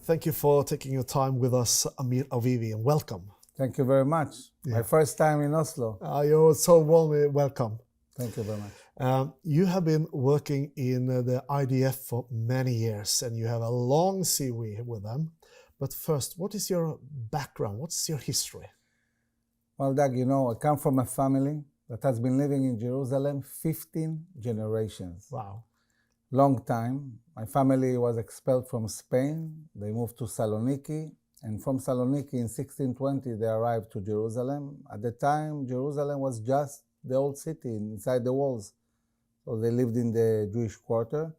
Thank you for taking your time with us, Amir Avivi, and welcome. Thank you very much. My first time in Oslo. You're so warmly welcome. Thank you very much. You have been working in the IDF for many years, and you have a long CV with them. But first, what is your background? What's your history? Well, Doug, I come from a family that has been living in Jerusalem 15 generations. Wow. Long time. My family was expelled from Spain. They moved to Saloniki. And from Saloniki in 1620, they arrived to Jerusalem. At the time, Jerusalem was just the old city inside the walls. So they lived in the Jewish quarter.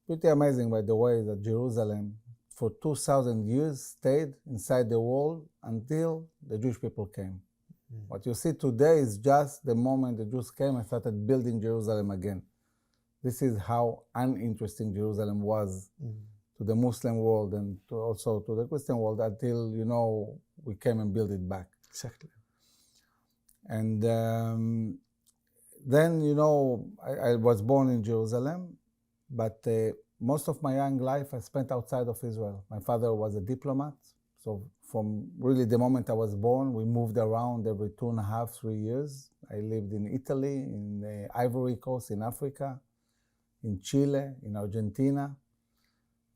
Pretty amazing, by the way, that Jerusalem for 2,000 years stayed inside the wall until the Jewish people came. What you see today is just the moment the Jews came and started building Jerusalem again. This is how uninteresting Jerusalem was to the Muslim world and also to the Christian world until, we came and built it back. Exactly. And then, I was born in Jerusalem, but most of my young life I spent outside of Israel. My father was a diplomat. So from really the moment I was born, we moved around every 2.5, 3 years. I lived in Italy, in the Ivory Coast, in Africa, in Chile, in Argentina.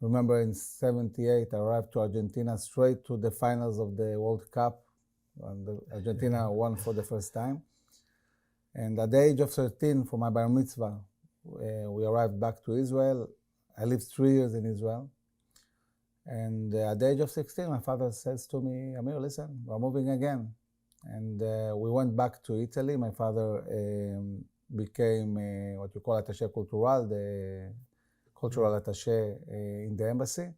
Remember in 78, I arrived to Argentina straight to the finals of the World Cup. And Argentina won for the first time. And at the age of 13, for my bar mitzvah, we arrived back to Israel. I lived 3 years in Israel. And at the age of 16, my father says to me, Amir, listen, we're moving again. And we went back to Italy. My father became what you call attaché culturel, the cultural attaché in the embassy.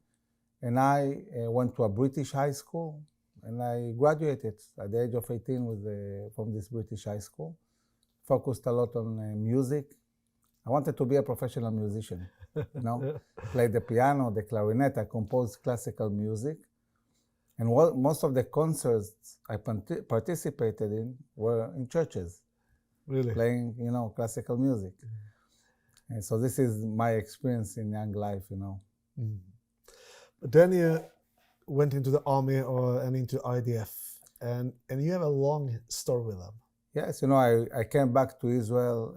And I went to a British high school, and I graduated at the age of 18 from this British high school. Focused a lot on music. I wanted to be a professional musician, Played the piano, the clarinet. I composed classical music. And most of the concerts I participated in were in churches. Really? Playing, classical music. And so this is my experience in young life, But then you went into the army and into IDF, and you have a long story with them. Yes, I came back to Israel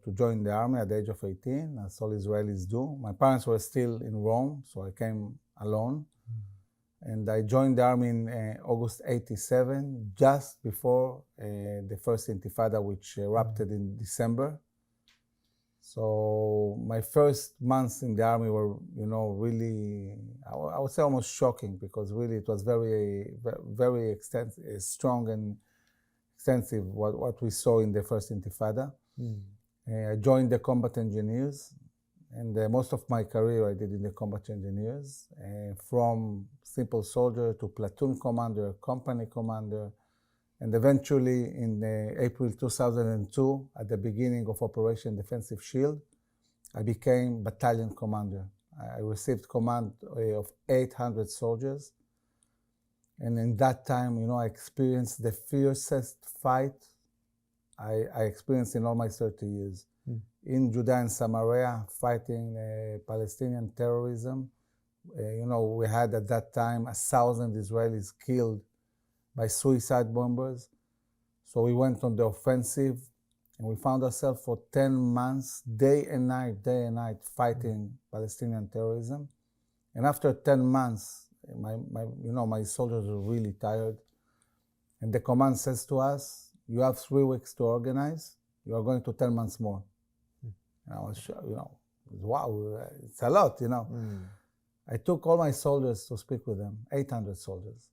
to join the army at the age of 18, as all Israelis do. My parents were still in Rome, so I came alone. And I joined the army in August 87, just before the first Intifada, which erupted in December. So my first months in the army were, really, I would say almost shocking, because really it was very, very extensive, strong and extensive what we saw in the first Intifada. I joined the combat engineers, and most of my career I did in the combat engineers, from simple soldier to platoon commander, company commander, and eventually in April 2002, at the beginning of Operation Defensive Shield, I became battalion commander. I received command of 800 soldiers. And in that time, I experienced the fiercest fight I experienced in all my 30 years. In Judea and Samaria, fighting Palestinian terrorism. We had at that time 1,000 Israelis killed by suicide bombers. So we went on the offensive, and we found ourselves for 10 months, day and night, fighting Palestinian terrorism. And after 10 months, my soldiers were really tired. And the command says to us, you have 3 weeks to organize. You are going to 10 months more. And I was sure, wow, it's a lot, I took all my soldiers to speak with them, 800 soldiers.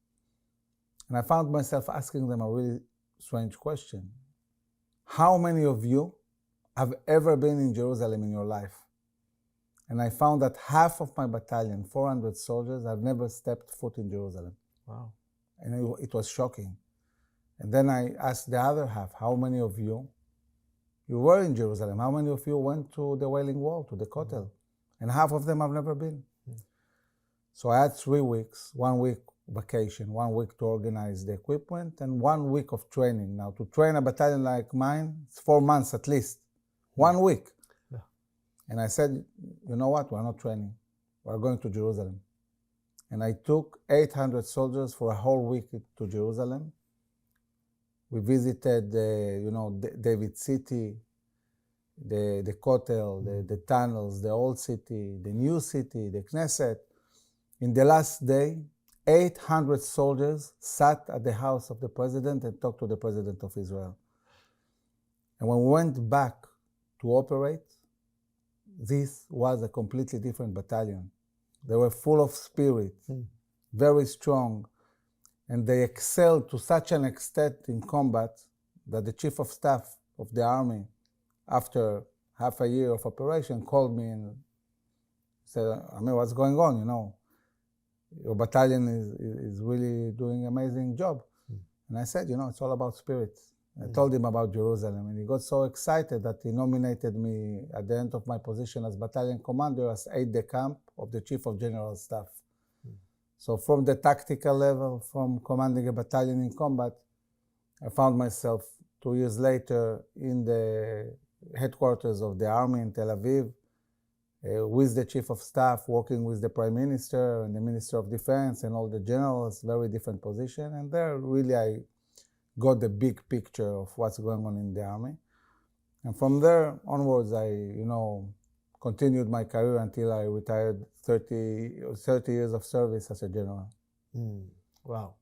And I found myself asking them a really strange question. How many of you have ever been in Jerusalem in your life? And I found that half of my battalion, 400 soldiers, have never stepped foot in Jerusalem. Wow. And it was shocking. And then I asked the other half, how many of you were in Jerusalem? How many of you went to the Wailing Wall, to the Kotel? And half of them have never been. So I had 3 weeks, 1 week vacation, 1 week to organize the equipment, and 1 week of training. Now, to train a battalion like mine, it's 4 months at least. 1 week. And I said, you know what, we're not training. We're going to Jerusalem. and I took 800 soldiers for a whole week to Jerusalem. We visited, David City, the Kotel, the tunnels, the old city, the new city, the Knesset. In the last day, 800 soldiers sat at the house of the president and talked to the president of Israel. And when we went back to operate, this was a completely different battalion. They were full of spirit, very strong, and they excelled to such an extent in combat that the chief of staff of the army, after half a year of operation, called me and said, Amir, what's going on? Your battalion is really doing an amazing job. And I said, it's all about spirit. I told him about Jerusalem, and he got so excited that he nominated me at the end of my position as battalion commander as aide-de-camp of the chief of general staff. So from the tactical level, from commanding a battalion in combat, I found myself 2 years later in the headquarters of the army in Tel Aviv, with the chief of staff, working with the prime minister and the minister of defense and all the generals, very different position. And there really I got the big picture of what's going on in the army. And from there onwards, I, continued my career until I retired 30 years of service as a general. Wow.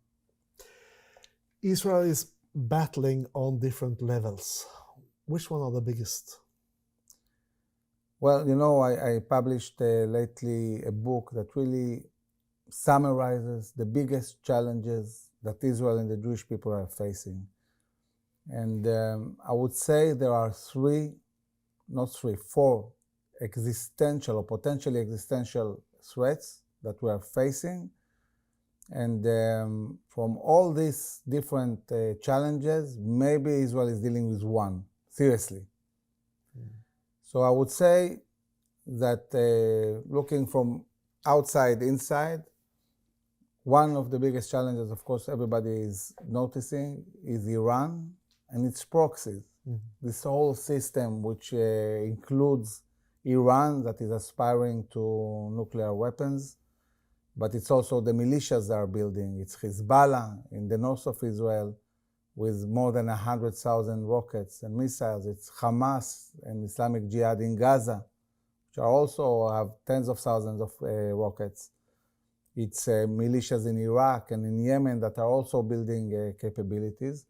Israel is battling on different levels. Which one are the biggest? Well, I published lately a book that really summarizes the biggest challenges that Israel and the Jewish people are facing. And I would say there are four existential or potentially existential threats that we are facing. And from all these different challenges, maybe Israel is dealing with one, seriously. So I would say that looking from outside inside, one of the biggest challenges, of course, everybody is noticing is Iran and its proxies. This whole system, which includes Iran, that is aspiring to nuclear weapons, but it's also the militias that are building. It's Hezbollah in the north of Israel with more than 100,000 rockets and missiles. It's Hamas and Islamic Jihad in Gaza, which are also have tens of thousands of rockets. It's militias in Iraq and in Yemen that are also building capabilities.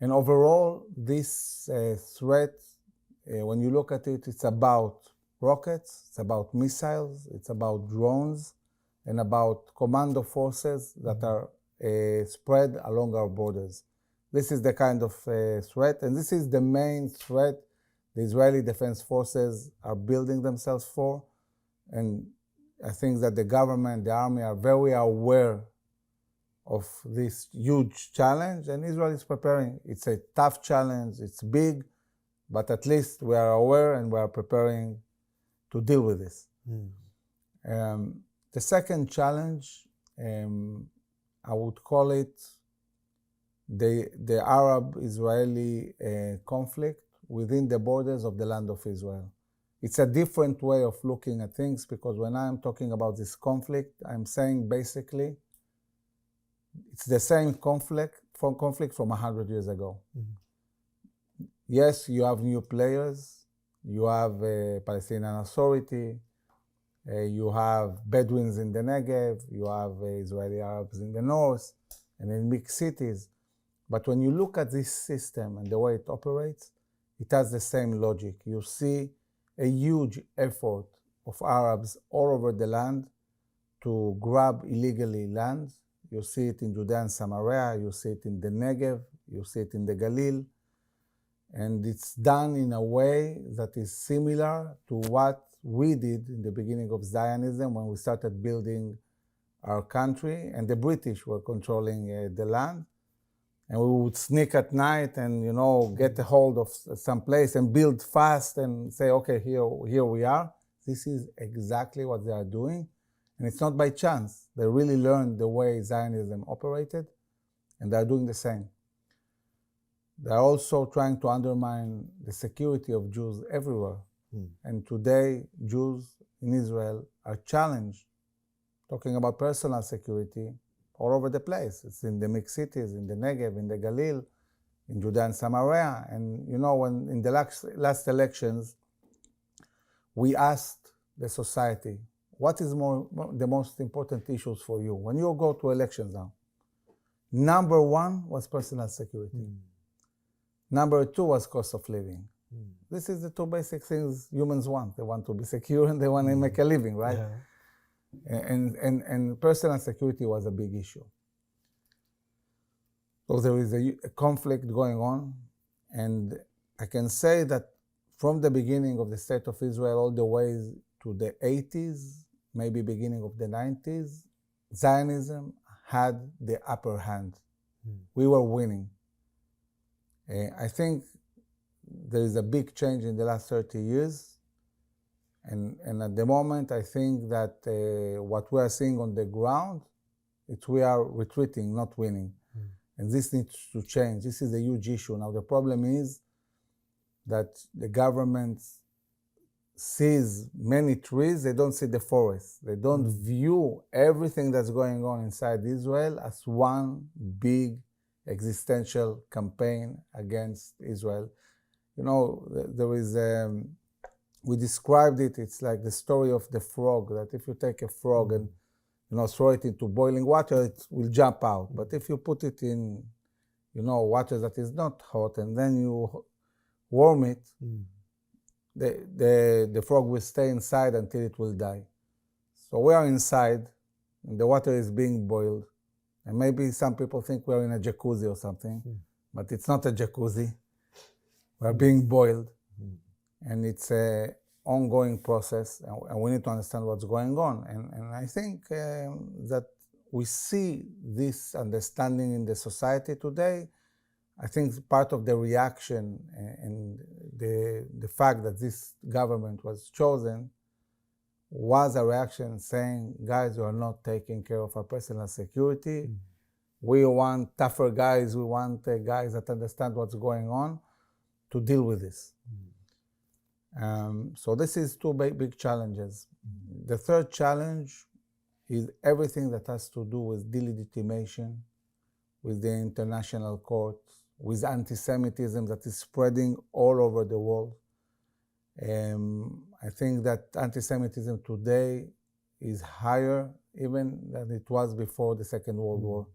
And overall, this threat, when you look at it, it's about rockets, it's about missiles, it's about drones, and about commando forces that are spread along our borders. This is the kind of threat, and this is the main threat the Israeli Defense Forces are building themselves for. And I think that the government, the army are very aware of this huge challenge, and Israel is preparing. It's a tough challenge, it's big, but at least we are aware and we are preparing to deal with this. The second challenge, I would call it the Arab-Israeli conflict within the borders of the land of Israel. It's a different way of looking at things, because when I'm talking about this conflict, I'm saying basically it's the same conflict from 100 years ago. Yes, you have new players, you have a Palestinian Authority, you have Bedouins in the Negev, you have Israeli Arabs in the north and in big cities. But when you look at this system and the way it operates, it has the same logic. You see a huge effort of Arabs all over the land to grab illegally land. You see it in Judea and Samaria, you see it in the Negev, you see it in the Galil. And it's done in a way that is similar to what we did in the beginning of Zionism when we started building our country, and the British were controlling the land. And we would sneak at night and, get a hold of some place and build fast and say, okay, here we are. This is exactly what they are doing. And it's not by chance. They really learned the way Zionism operated, and they're doing the same. They're also trying to undermine the security of Jews everywhere. And today, Jews in Israel are challenged talking about personal security all over the place. It's in the mixed cities, in the Negev, in the Galil, in Judea and Samaria. And when in the last elections, we asked the society, what is the most important issues for you? When you go to elections now, number one was personal security. Number two was cost of living. This is the two basic things humans want. They want to be secure and they want to make a living, right? Yeah. And personal security was a big issue. So there is a conflict going on, and I can say that from the beginning of the State of Israel all the way to the 80s, maybe beginning of the 90s, Zionism had the upper hand. We were winning. I think there is a big change in the last 30 years. And at the moment, I think that what we are seeing on the ground, we are retreating, not winning. And this needs to change. This is a huge issue. Now, the problem is that the government sees many trees, they don't see the forest. They don't view everything that's going on inside Israel as one big existential campaign against Israel. There is, we described it, it's like the story of the frog, that if you take a frog and throw it into boiling water, it will jump out. But if you put it in, water that is not hot, and then you warm it, the frog will stay inside until it will die. So we are inside, and the water is being boiled. And maybe some people think we're in a jacuzzi or something, but it's not a jacuzzi. We're being boiled, and it's an ongoing process, and we need to understand what's going on. And I think that we see this understanding in the society today. I think part of the reaction and the fact that this government was chosen was a reaction saying, guys, we are not taking care of our personal security. We want tougher guys. We want guys that understand what's going on to deal with this. So this is two big challenges. The third challenge is everything that has to do with delegitimation, with the international court, with anti-Semitism that is spreading all over the world. I think that anti-Semitism today is higher even than it was before the Second World War.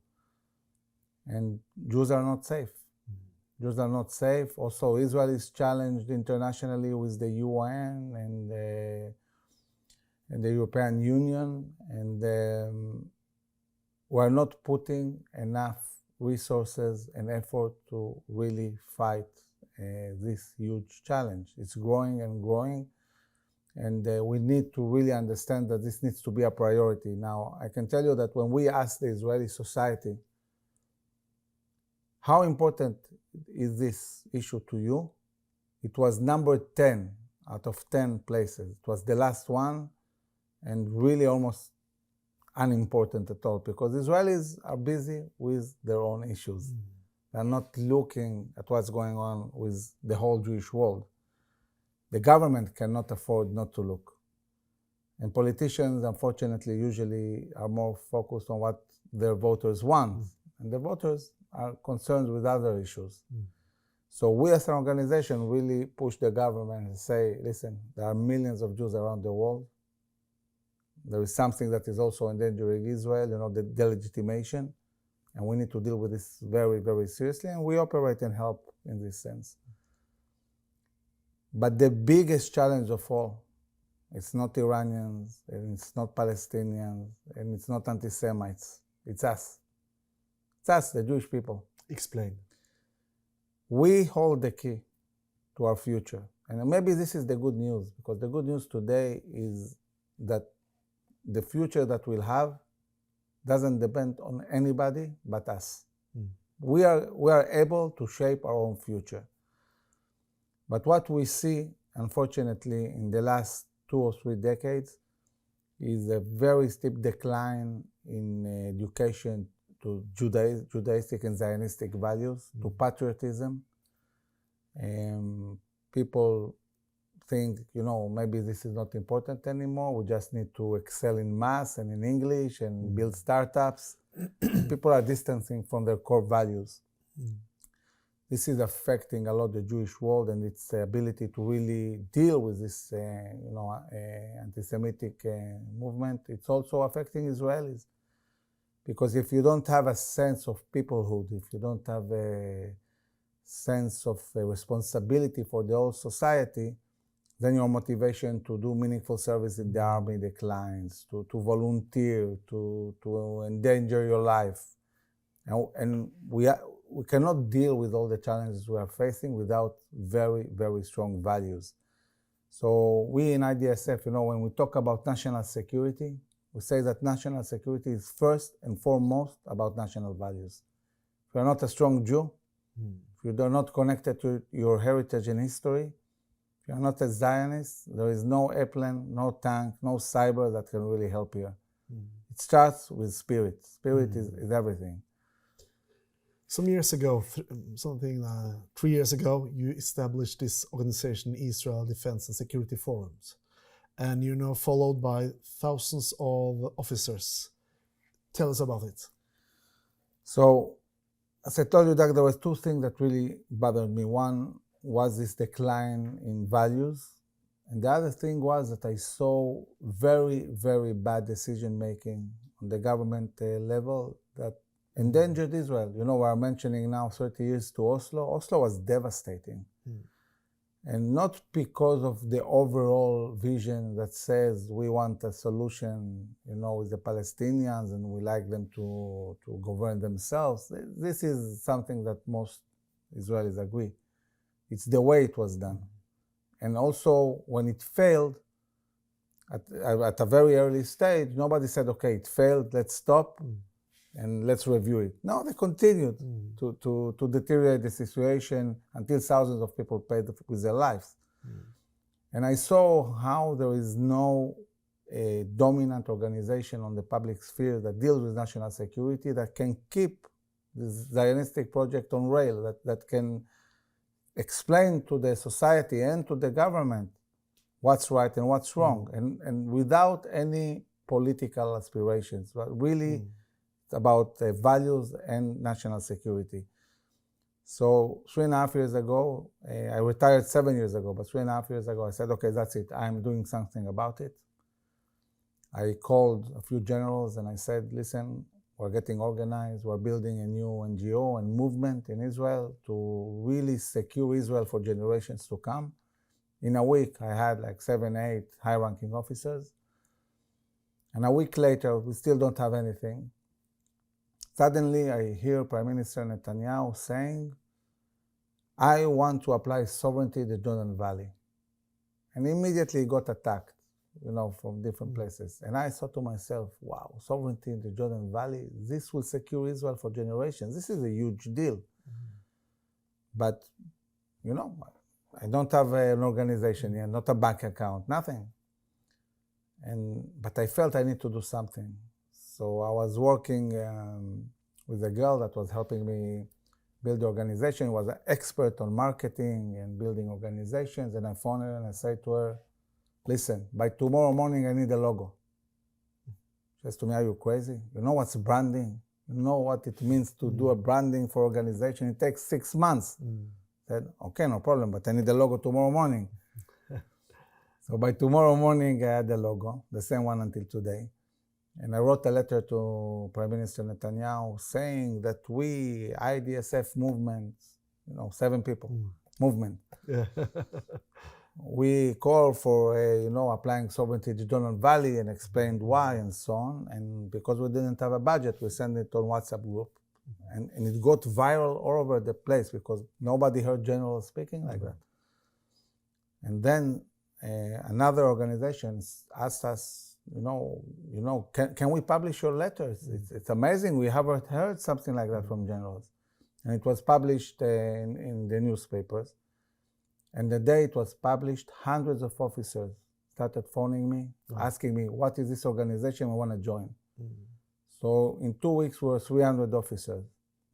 And Jews are not safe. Jews are not safe. Also, Israel is challenged internationally with the UN and the European Union, and we're not putting enough resources and effort to really fight this huge challenge. It's growing and growing, and we need to really understand that this needs to be a priority. Now, I can tell you that when we asked the Israeli society, how important is this issue to you? It was number 10 out of 10 places. It was the last one, and really almost unimportant at all, because Israelis are busy with their own issues. They're not looking at what's going on with the whole Jewish world. The government cannot afford not to look. And politicians, unfortunately, usually are more focused on what their voters want. And the voters are concerned with other issues. So we as an organization really push the government and say, listen, there are millions of Jews around the world. There is something that is also endangering Israel, the delegitimation, and we need to deal with this very, very seriously, and we operate and help in this sense. But the biggest challenge of all, it's not Iranians, and it's not Palestinians, and it's not anti-Semites. It's us. It's us, the Jewish people. Explain. We hold the key to our future. And maybe this is the good news, because the good news today is that the future that we'll have doesn't depend on anybody but us. We are able to shape our own future. But what we see, unfortunately, in the last 2 or 3 decades is a very steep decline in education to Judaistic and Zionistic values, to patriotism. People think, maybe this is not important anymore. We just need to excel in math and in English and build startups. People are distancing from their core values. This is affecting a lot the Jewish world and its ability to really deal with this, anti-Semitic movement. It's also affecting Israelis, because if you don't have a sense of peoplehood, if you don't have a sense of responsibility for the whole society, then your motivation to do meaningful service in the army declines, to volunteer, to endanger your life. And we cannot deal with all the challenges we are facing without very, very strong values. So we in IDSF, when we talk about national security, we say that national security is first and foremost about national values. If you're not a strong Jew, if you are not connected to your heritage and history, if you're not a Zionist, there is no airplane, no tank, no cyber that can really help you. It starts with spirit. Spirit is everything. Some years ago, 3 years ago, you established this organization, Israel Defense and Security Forums, and you're now followed by thousands of officers. Tell us about it. So, as I told you, Doug, there was two things that really bothered me. One was this decline in values, and the other thing was that I saw very, very bad decision-making on the government level that endangered Israel. We are mentioning now 30 years to Oslo. Oslo was devastating. And not because of the overall vision that says we want a solution, with the Palestinians and we like them to govern themselves. This is something that most Israelis agree. It's the way it was done. And also, when it failed, at a very early stage, nobody said, okay, it failed, let's stop. And let's review it. No, they continued to deteriorate the situation until thousands of people paid with their lives. And I saw how there is no dominant organization on the public sphere that deals with national security that can keep this Zionistic project on rail, that can explain to the society and to the government what's right and what's wrong, and without any political aspirations, but really about values and national security. So 3.5 years ago, I retired 7 years ago, but 3.5 years ago, I said, okay, that's it. I'm doing something about it. I called a few generals and I said, listen, we're getting organized. We're building a new NGO and movement in Israel to really secure Israel for generations to come. In a week, I had like 7, 8 high-ranking officers. And a week later, we still don't have anything. Suddenly, I hear Prime Minister Netanyahu saying, I want to apply sovereignty in the Jordan Valley. And immediately he got attacked, from different places. And I thought to myself, wow, sovereignty in the Jordan Valley, this will secure Israel for generations. This is a huge deal. But, I don't have an organization yet, not a bank account, nothing. But I felt I need to do something. So I was working with a girl that was helping me build the organization. She was an expert on marketing and building organizations. And I phoned her and I said to her, listen, by tomorrow morning, I need a logo. She says to me, are you crazy? You know what's branding? You know what it means to do a branding for organization? It takes 6 months. I said, okay, no problem, but I need the logo tomorrow morning. So by tomorrow morning, I had the logo, the same one until today. And I wrote a letter to Prime Minister Netanyahu saying that we, IDSF movement, 7 people, movement, we call for, applying sovereignty to Jordan Valley and explained why and so on. And because we didn't have a budget, we sent it on WhatsApp group. And it got viral all over the place because nobody heard generals speaking like that. And then another organization asked us, can we publish your letters? It's amazing. We haven't heard something like that from generals. And it was published in the newspapers. And the day it was published, hundreds of officers started phoning me, asking me, what is this organization? We want to join. So in 2 weeks, we were 300 officers.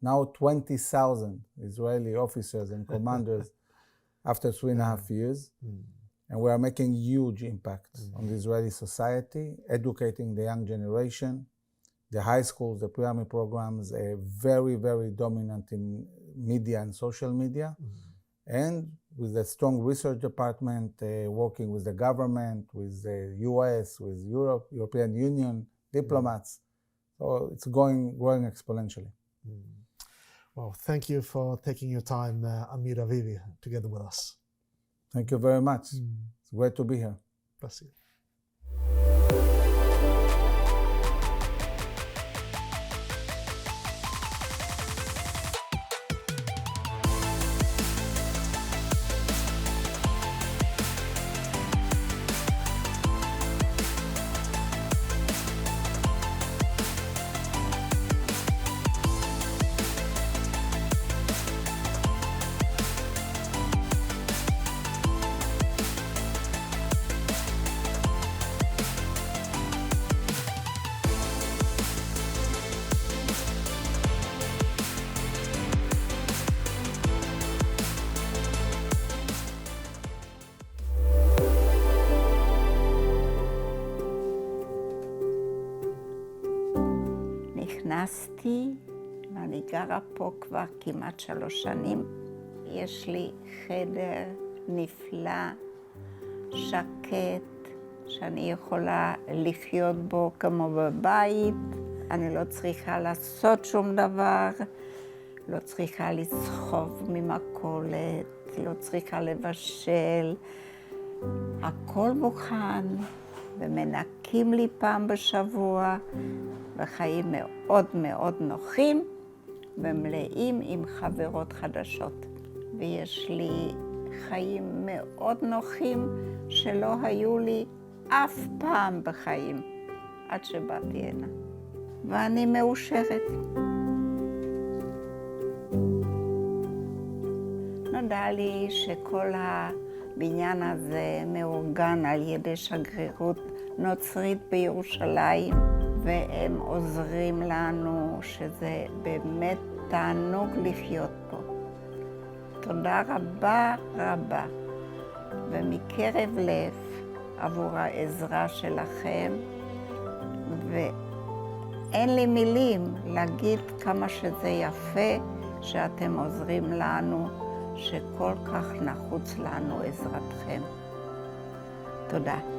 Now 20,000 Israeli officers and commanders after 3.5 years. And we are making huge impact on the Israeli society, educating the young generation, the high schools, the pre-army programs, very, very dominant in media and social media. And with a strong research department, working with the government, with the US, with Europe, European Union, diplomats. So it's growing exponentially. Well, thank you for taking your time, Amir Avivi, together with us. Thank you very much. It's great to be here. Bless you. נכנסתי, ואני גרה פה כבר כמעט 3 שנים. יש לי חדר נפלא, שקט, שאני יכולה לחיות בו כמו בבית. אני לא צריכה לעשות שום דבר, לא צריכה לסחוב ממכולת, לא צריכה לבשל. הכל מוכן, ומנקים לי פעם בשבוע, וחיים מאוד מאוד נוחים, ומלאים עם חברות חדשות. ויש לי חיים מאוד נוחים שלא היו לי אף פעם בחיים, עד שבאתי הנה. ואני מאושרת. נודע לי שכל הבניין הזה מאורגן על ידי שגרירות נוצרית בירושלים, והם עוזרים לנו, שזה באמת תענוג לחיות פה. תודה רבה רבה, ומקרב לב עבור העזרה שלכם, ואין לי מילים להגיד כמה שזה יפה שאתם עוזרים לנו, שכל כך נחוץ לנו עזרתכם. תודה.